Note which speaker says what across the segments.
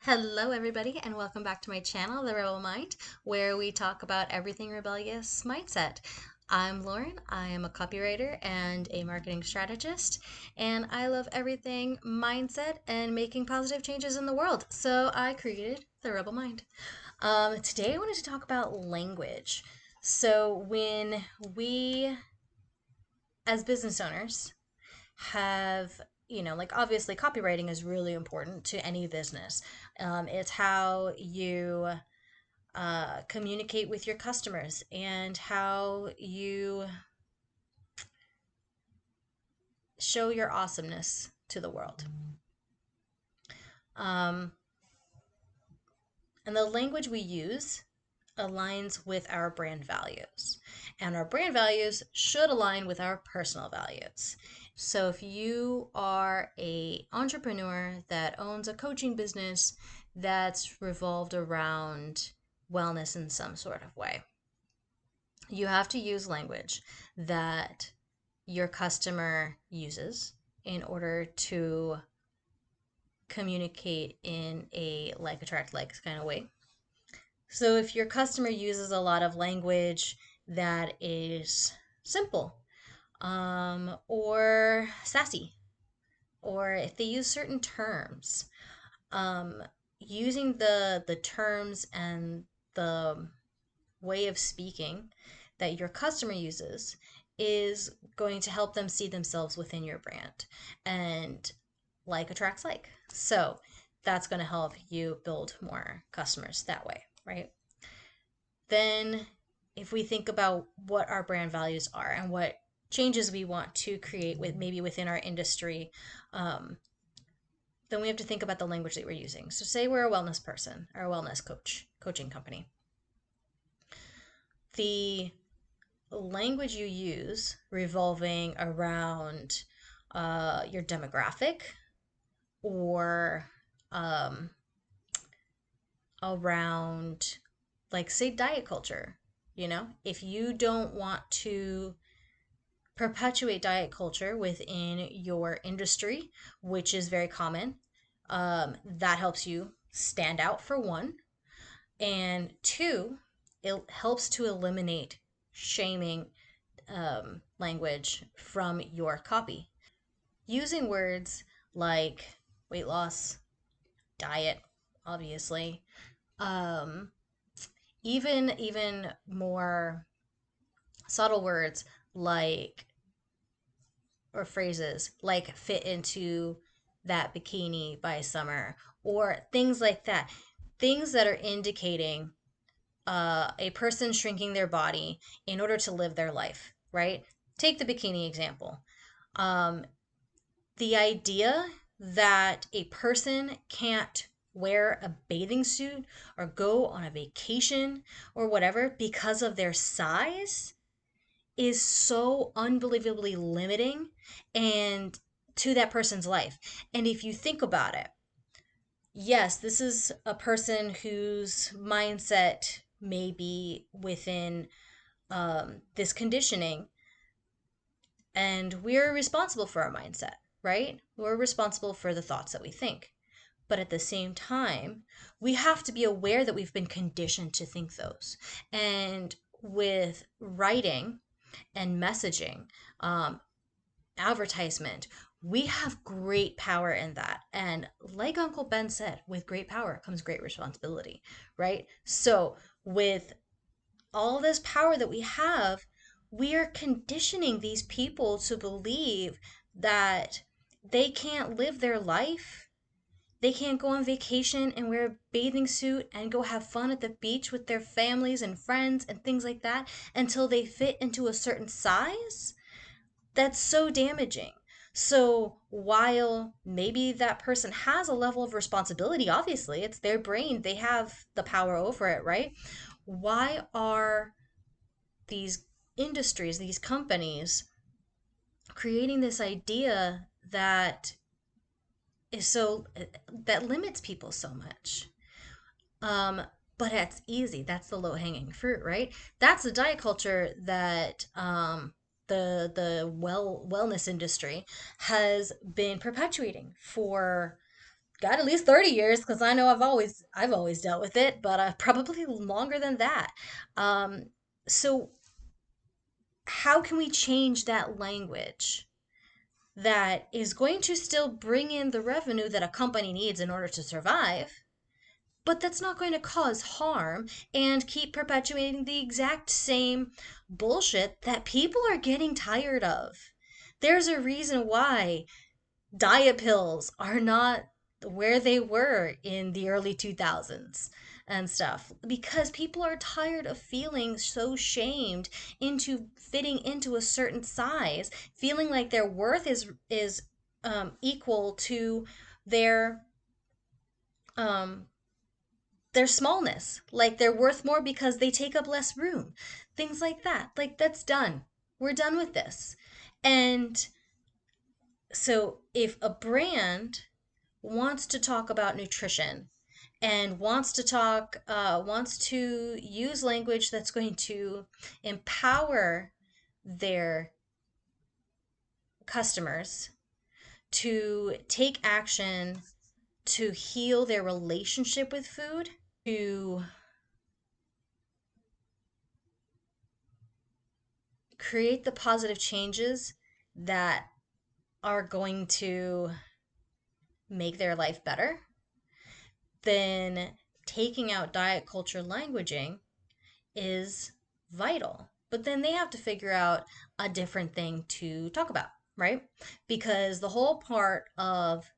Speaker 1: Hello, everybody, and welcome back to my channel, The Rebel Mind, where we talk about everything rebellious mindset. I'm Lauren. I am a copywriter and a marketing strategist, and I love everything mindset and making positive changes in the world. So I created The Rebel Mind. Today, I wanted to talk about language. So when we, as business owners, have like obviously copywriting is really important to any business. It's how you communicate with your customers and how you show your awesomeness to the world. Um, and the language we use aligns with our brand values. And our brand values should align with our personal values. So if you are a entrepreneur that owns a coaching business that's revolved around wellness in some sort of way, you have to use language that your customer uses in order to communicate in a like attract like kind of way. So if your customer uses a lot of language that is simple, or sassy, or if they use certain terms, um, using the terms and the way of speaking that your customer uses is going to help them see themselves within your brand. And like attracts like. So that's going to help you build more customers that way, right? Then, if we think about what our brand values are and what changes we want to create with maybe within our industry, um, then we have to think about the language that we're using. So, say we're a wellness person or a wellness coaching company. The language you use revolving around your demographic or um, around, like, say, diet culture. If you don't want to perpetuate diet culture within your industry, which is very common, that helps you stand out for one. And two, it helps to eliminate shaming language from your copy. Using words like weight loss, diet, obviously, um, even more subtle words like or phrases like fit into that bikini by summer or things like that, things that are indicating a person shrinking their body in order to live their life, right? Take the bikini example. um, the idea that a person can't wear a bathing suit or go on a vacation or whatever because of their size is so unbelievably limiting and to that person's life. And if you think about it, yes, this is a person whose mindset may be within this conditioning, and we're responsible for our mindset, right? We're responsible for the thoughts that we think. But at the same time, we have to be aware that we've been conditioned to think those. And with writing and messaging, um, advertisement, we have great power in that. And like Uncle Ben said, with great power comes great responsibility, right? So, with all this power that we have, we are conditioning these people to believe that they can't live their life. They can't go on vacation and wear a bathing suit and go have fun at the beach with their families and friends and things like that until they fit into a certain size. That's so damaging. So while maybe that person has a level of responsibility, obviously it's their brain, they have the power over it, right? Why are these industries, these companies, creating this idea that is so that limits people so much? Um, but it's easy. That's the low hanging fruit, right? That's the diet culture that the wellness industry has been perpetuating for, got at least 30 years because I know I've always dealt with it, but probably longer than that. Um, so how can we change that language that is going to still bring in the revenue that a company needs in order to survive, but that's not going to cause harm and keep perpetuating the exact same bullshit that people are getting tired of? There's a reason why diet pills are not where they were in the early 2000s and stuff, because people are tired of feeling so shamed into fitting into a certain size, feeling like their worth is equal to their um their smallness, like they're worth more because they take up less room, things like that. Like, that's done. We're done with this. And so if a brand wants to talk about nutrition and wants to use language that's going to empower their customers to take action to heal their relationship with food, to create the positive changes that are going to make their life better, then taking out diet culture languaging is vital. But then they have to figure out a different thing to talk about, right? Because the whole part of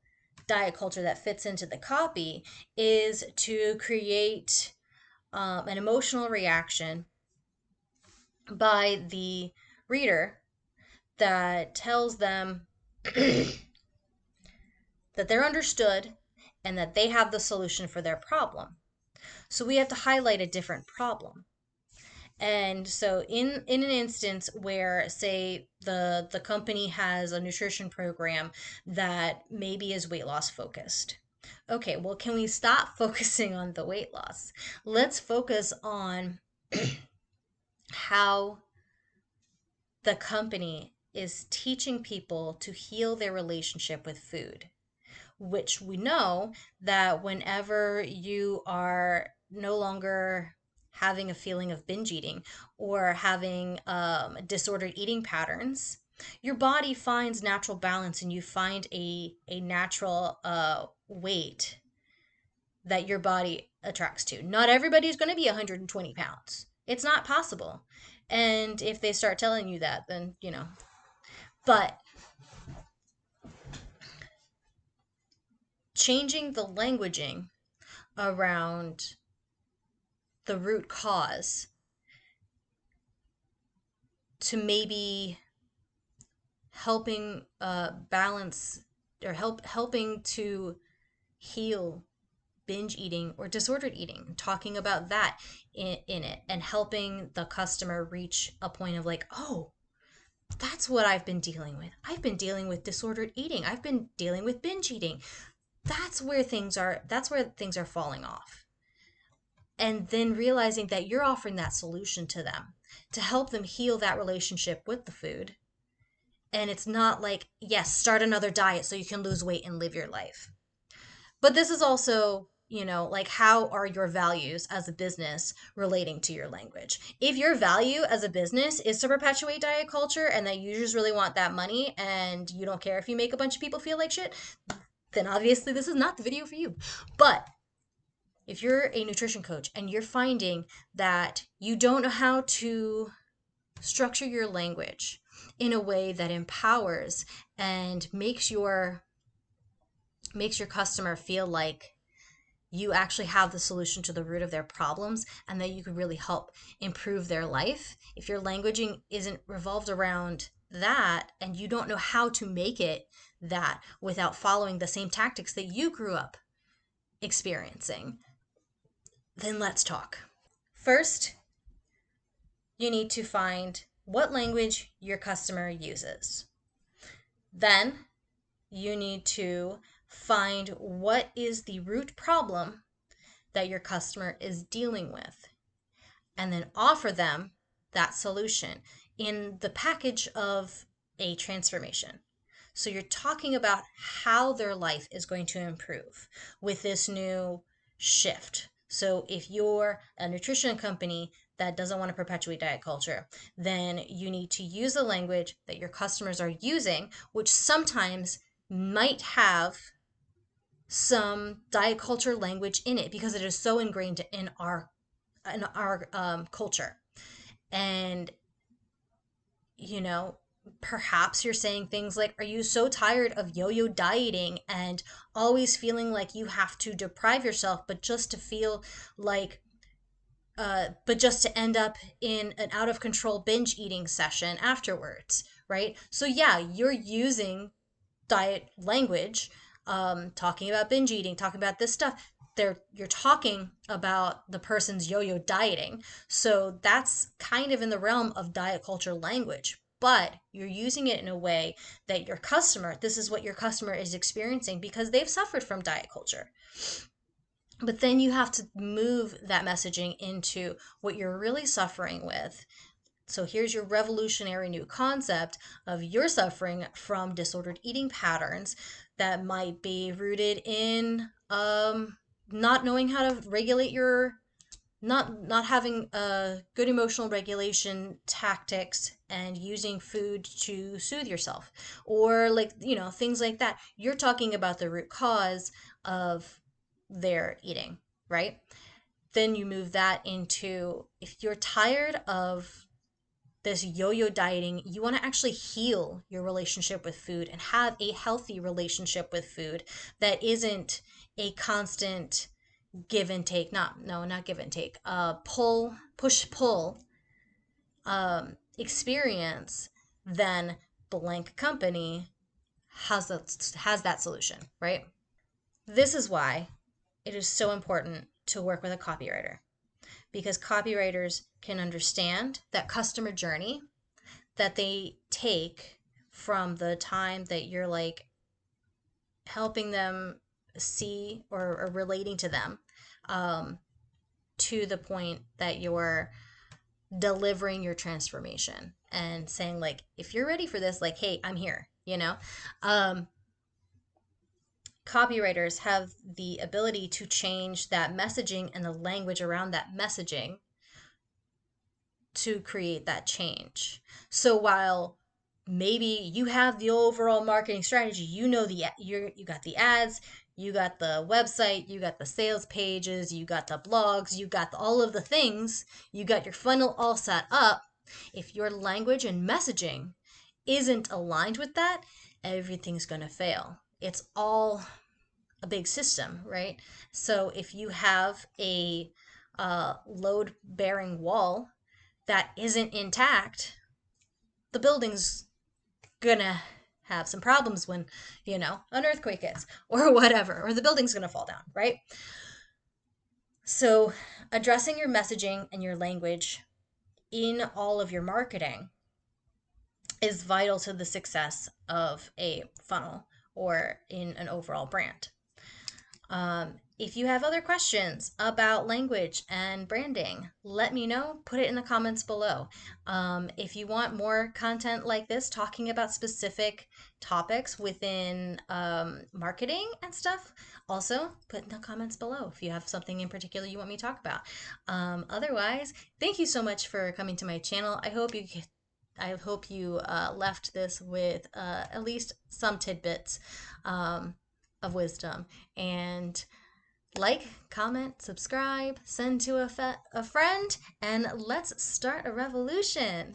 Speaker 1: diet culture that fits into the copy is to create an emotional reaction by the reader that tells them that they're understood and that they have the solution for their problem. So we have to highlight a different problem. And so in an instance where, say, the company has a nutrition program that maybe is weight loss focused. Okay, well, can we stop focusing on the weight loss? Let's focus on how the company is teaching people to heal their relationship with food, which we know that whenever you are no longer having a feeling of binge eating or having disordered eating patterns, your body finds natural balance and you find a natural weight that your body attracts to. Not everybody's going to be 120 pounds. It's not possible. And if they start telling you that, then, but changing the languaging around the root cause to maybe helping balance or helping to heal binge eating or disordered eating, talking about that in it, and helping the customer reach a point of like, oh, that's what I've been dealing with. I've been dealing with disordered eating. I've been dealing with binge eating. That's where things are falling off. And then realizing that you're offering that solution to them to help them heal that relationship with the food. And it's not like, yes, start another diet so you can lose weight and live your life. But this is also, like, how are your values as a business relating to your language? If your value as a business is to perpetuate diet culture and that you just really want that money and you don't care if you make a bunch of people feel like shit, then obviously this is not the video for you. But if you're a nutrition coach and you're finding that you don't know how to structure your language in a way that empowers and makes your customer feel like you actually have the solution to the root of their problems and that you could really help improve their life. If your languaging isn't revolved around that and you don't know how to make it that without following the same tactics that you grew up experiencing, then let's talk. First, you need to find what language your customer uses. Then you need to find what is the root problem that your customer is dealing with, and then offer them that solution in the package of a transformation. So you're talking about how their life is going to improve with this new shift. So if you're a nutrition company that doesn't want to perpetuate diet culture, then you need to use the language that your customers are using, which sometimes might have some diet culture language in it because it is so ingrained in our culture. And you know, perhaps you're saying things like, are you so tired of yo-yo dieting and always feeling like you have to deprive yourself, but just to feel like but just to end up in an out of control binge eating session afterwards, right? So yeah, you're using diet language, talking about binge eating, talking about this stuff. You're talking about the person's yo-yo dieting. So that's kind of in the realm of diet culture language. But you're using it in a way that this is what your customer is experiencing because they've suffered from diet culture. But then you have to move that messaging into what you're really suffering with. So here's your revolutionary new concept of you're suffering from disordered eating patterns that might be rooted in not knowing how to regulate your not having good emotional regulation tactics and using food to soothe yourself, or like things like that. You're talking about the root cause of their eating, right? Then you move that into, if you're tired of this yo-yo dieting, you want to actually heal your relationship with food and have a healthy relationship with food that isn't a constant give and take, not give and take, push pull experience. Then blank company has that solution, right? This is why it is so important to work with a copywriter, because copywriters can understand that customer journey that they take from the time that you're like helping them see or relating to them, um, to the point that you're delivering your transformation and saying like, if you're ready for this, like, hey, I'm here. um, Copywriters have the ability to change that messaging and the language around that messaging to create that change. So while maybe you have the overall marketing strategy, you got the ads, you got the website, you got the sales pages, you got the blogs, you got all of the things, you got your funnel all set up. If your language and messaging isn't aligned with that, everything's going to fail. It's all a big system, right? So if you have a load bearing wall that isn't intact, the building's gonna have some problems when, an earthquake hits or whatever, or the building's gonna fall down, right? So addressing your messaging and your language in all of your marketing is vital to the success of a funnel or in an overall brand. If you have other questions about language and branding, let me know. Put it in the comments below. If you want more content like this, talking about specific topics within marketing and stuff, also put in the comments below if you have something in particular you want me to talk about. Otherwise, thank you so much for coming to my channel. I hope you left this with at least some tidbits of wisdom. And like, comment, subscribe, send to a friend, and let's start a revolution.